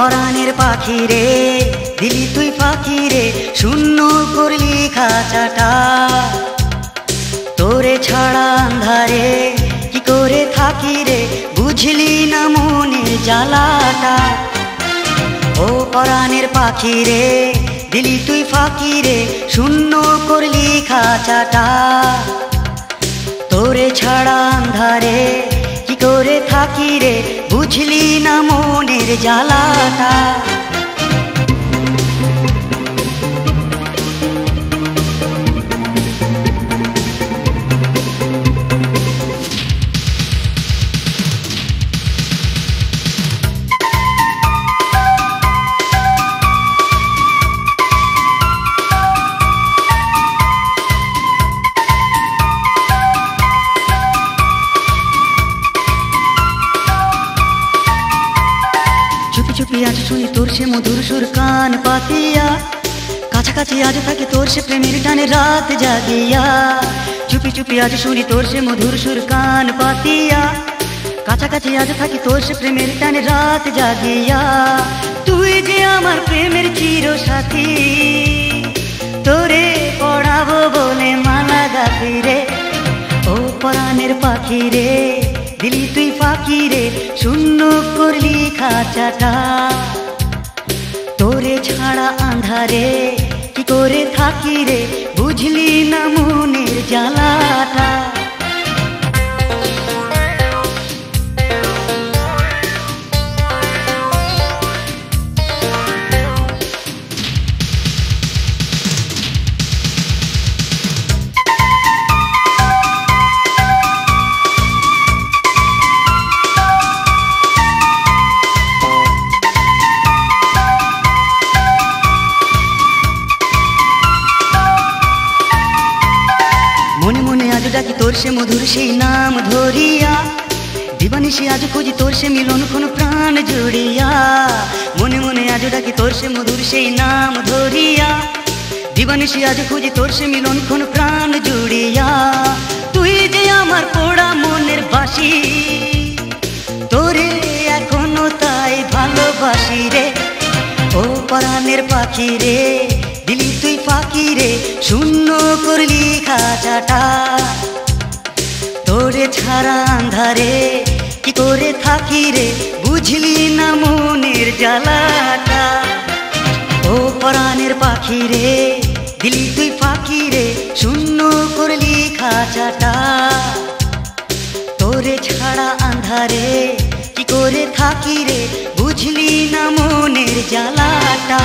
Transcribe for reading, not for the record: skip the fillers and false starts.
পরাণের পাখি রে দিলি তুই ফাঁকি রে শূন্য করলি খাঁচাটা। তোরে ছাড়া আন্ধারে কি করে থাকি রে বুঝলি না মনের জ্বালাটা। ও পরাণের পাখি রে দিলি তুই ফাঁকি রে শূন্য করলি খাঁচাটা। তোরে ছাড়া আন্ধারে কি করে থাকি রে বুঝলি না মনের জ্বালাটা। চুপি চুপি আজ শুনি তোর সে মধুর সুর কান পাতিয়া, কাছাকাছি আজ থাকি তোর সে প্রেমের টানে রাত জাগিয়া। চুপি চুপি আজ শুনি তোর সে মধুর সুর কান পাতিয়া, কাছাকাছি আজ থাকি তোর সে প্রেমের টানে রাত জাগিয়া। তুই যে আমার প্রেমের চির সাথী, তোরে পড়াবো বলে মালা গাথি রে। ও পরাণের পাখি রে দিলি তুই ফাঁকি রে শূন্য করলি খাঁচাটা। তোরে ছাড়া আন্ধারে কি করে থাকি রে বুঝলি না মনের জ্বালাটা। মনে মনে আজ ডাকি তোর সে মধুর সেই নাম ধরিয়া, দিবানিশি আজ খুঁজি তোর সে মিলন কোন প্রাণ জুড়িয়া। মনে মনে আজ ডাকি তোর সে মধুর সেই নাম ধরিয়া, দিবানিশি আজ খুঁজি তোর সে মিলন কোন প্রাণ জুড়িয়া। তুই যে আমার পোড়া মনের বাসি, তোরে এখনো তাই ভালোবাসি রে। ও পরাণের পাখি রে দিলি তুই ফাঁকি রে শূন্য করলি খাঁচাটা। তোরে ছাড়া আন্ধারে কি করে থাকি রে বুঝলি না মনের জ্বালাটা। ও পরাণের পাখি রে দিলি তুই ফাঁকি রে শূন্য করলি খাঁচাটা। তোরে ছাড়া আন্ধারে কি করে থাকি রে বুঝলি না মনের জ্বালাটা।